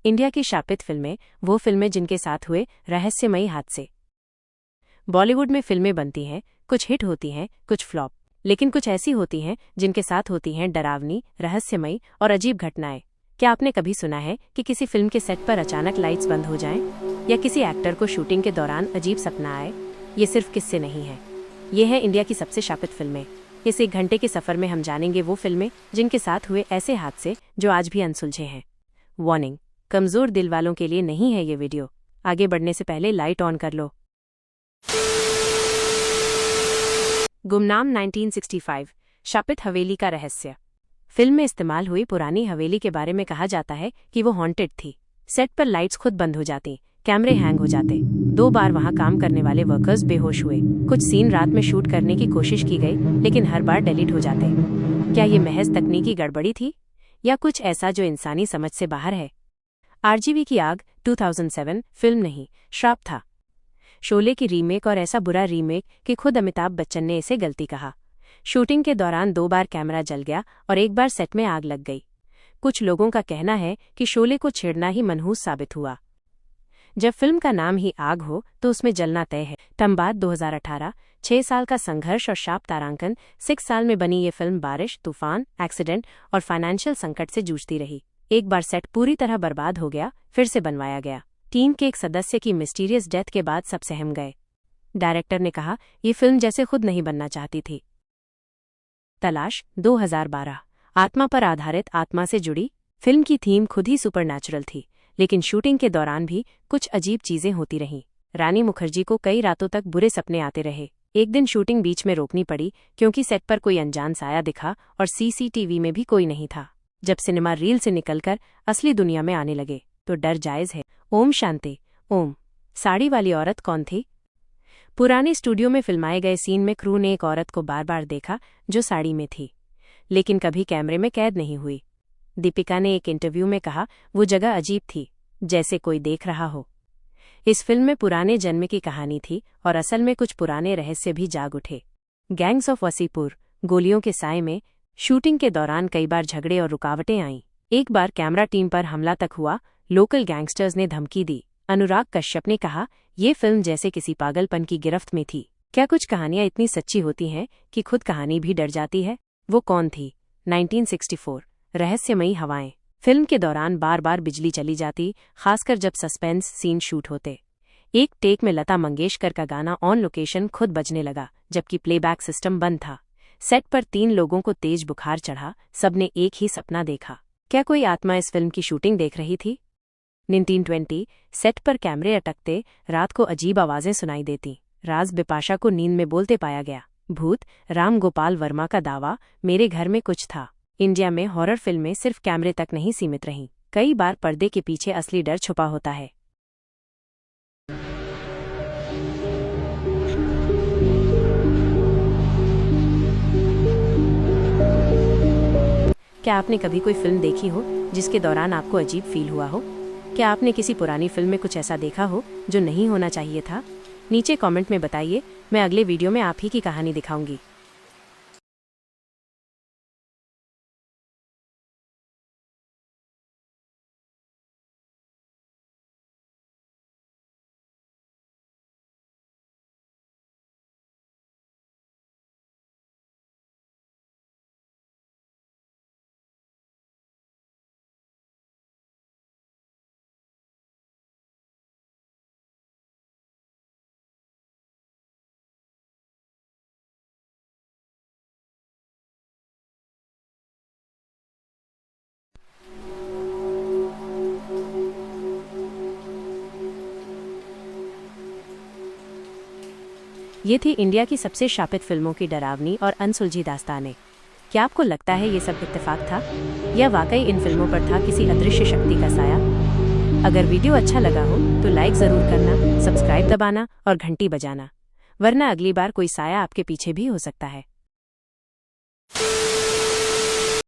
India की शापित फिल्में वो फिल्में जिनके साथ हुए रहस्यमयी हादसे। बॉलीवुड में फिल्में बनती हैं, कुछ हिट होती हैं, कुछ फ्लॉप, लेकिन कुछ ऐसी होती हैं जिनके साथ होती हैं डरावनी, रहस्यमयी और अजीब घटनाएं। क्या आपने कभी सुना है कि किसी फिल्म के सेट पर अचानक लाइट्स बंद हो जाएं? या किसी एक्टर को शूटिंग के दौरान अजीब सपना आए? ये सिर्फ किस्से नहीं हैं, ये है इंडिया की सबसे शापित फिल्में। इस 1 घंटे के सफर में हम जानेंगे वो फिल्में जिनके साथ हुए ऐसे हादसे जो आज भी अनसुलझे हैं। वार्निंग, कमजोर दिल वालों के लिए नहीं है ये वीडियो। आगे बढ़ने से पहले लाइट ऑन कर लो। गुमनाम 1965, शापित हवेली का रहस्य। फिल्म में इस्तेमाल हुई पुरानी हवेली के बारे में कहा जाता है कि वो हॉन्टेड थी। सेट पर लाइट्स खुद बंद हो जाती, कैमरे हैंग हो जाते, 2 बार वहां काम करने वाले वर्कर्स बेहोश हुए। कुछ सीन रात में शूट करने की कोशिश की गई, लेकिन हर बार डिलीट हो जाते। क्या ये महज तकनीकी गड़बड़ी थी या कुछ ऐसा जो इंसानी समझ से बाहर है? आरजीवी की आग 2007 फिल्म नहीं, श्राप था। शोले की रीमेक, और ऐसा बुरा रीमेक कि खुद अमिताभ बच्चन ने इसे गलती कहा। शूटिंग के दौरान 2 बार कैमरा जल गया और 1 बार सेट में आग लग गई। कुछ लोगों का कहना है कि शोले को छेड़ना ही मनहूस साबित हुआ। जब फिल्म का नाम ही आग हो तो उसमें जलना तय है। तंबाद 2018, 6 साल का संघर्ष और शाप तारांकन। 6 साल में बनी ये फिल्म बारिश, तूफान, एक्सीडेंट और फाइनेंशियल संकट से जूझती रही। 1 बार सेट पूरी तरह बर्बाद हो गया, फिर से बनवाया गया। टीम के एक सदस्य की मिस्टीरियस डेथ के बाद सब सहम गए। डायरेक्टर ने कहा ये फिल्म जैसे खुद नहीं बनना चाहती थी। तलाश 2012, आत्मा पर आधारित, आत्मा से जुड़ी। फिल्म की थीम खुद ही सुपरनैचुरल थी, लेकिन शूटिंग के दौरान भी कुछ अजीब चीजें होती रहीं। रानी मुखर्जी को कई रातों तक बुरे सपने आते रहे। एक दिन शूटिंग बीच में रोकनी पड़ी क्योंकि सेट पर कोई अनजान साया दिखा और सीसीटीवी में भी कोई नहीं था। जब सिनेमा रील से निकलकर असली दुनिया में आने लगे तो डर जायज है। ओम शांति ओम। साड़ी वाली औरत कौन थी? पुराने स्टूडियो में फिल्माए गए सीन में क्रू ने एक औरत को बार बार देखा जो साड़ी में थी, लेकिन कभी कैमरे में कैद नहीं हुई। दीपिका ने एक इंटरव्यू में कहा वो जगह अजीब थी, जैसे कोई देख रहा हो। इस फिल्म में पुराने जन्म की कहानी थी और असल में कुछ पुराने रहस्य भी जाग उठे। गैंग्स ऑफ वसीपुर, गोलियों के साए में शूटिंग के दौरान कई बार झगड़े और रुकावटें आईं। एक बार कैमरा टीम पर हमला तक हुआ, लोकल गैंगस्टर्स ने धमकी दी। अनुराग कश्यप ने कहा ये फिल्म जैसे किसी पागलपन की गिरफ्त में थी। क्या कुछ कहानियां इतनी सच्ची होती हैं कि खुद कहानी भी डर जाती है? वो कौन थी? 1964, रहस्यमयी हवाएं। फिल्म के दौरान बार बार बिजली चली जाती, खासकर जब सस्पेंस सीन शूट होते। एक टेक में लता मंगेशकर का गाना ऑन लोकेशन खुद बजने लगा, जबकि प्लेबैक सिस्टम बंद था। सेट पर 3 लोगों को तेज बुखार चढ़ा, सबने एक ही सपना देखा। क्या कोई आत्मा इस फिल्म की शूटिंग देख रही थी? 1920, सेट पर कैमरे अटकते, रात को अजीब आवाजें सुनाई देती। राज बिपाशा को नींद में बोलते पाया गया। भूत, राम गोपाल वर्मा का दावा, मेरे घर में कुछ था। इंडिया में हॉरर फिल्में सिर्फ कैमरे तक नहीं सीमित रहीं, कई बार पर्दे के पीछे असली डर छुपा होता है। क्या आपने कभी कोई फिल्म देखी हो जिसके दौरान आपको अजीब फील हुआ हो? क्या आपने किसी पुरानी फिल्म में कुछ ऐसा देखा हो जो नहीं होना चाहिए था? नीचे कमेंट में बताइए, मैं अगले वीडियो में आप ही की कहानी दिखाऊंगी। ये थी इंडिया की सबसे शापित फिल्मों की डरावनी और अनसुलझी दास्तानें। क्या आपको लगता है ये सब इत्तेफाक था या वाकई इन फिल्मों पर था किसी अदृश्य शक्ति का साया? अगर वीडियो अच्छा लगा हो तो लाइक जरूर करना, सब्सक्राइब दबाना और घंटी बजाना, वरना अगली बार कोई साया आपके पीछे भी हो सकता है।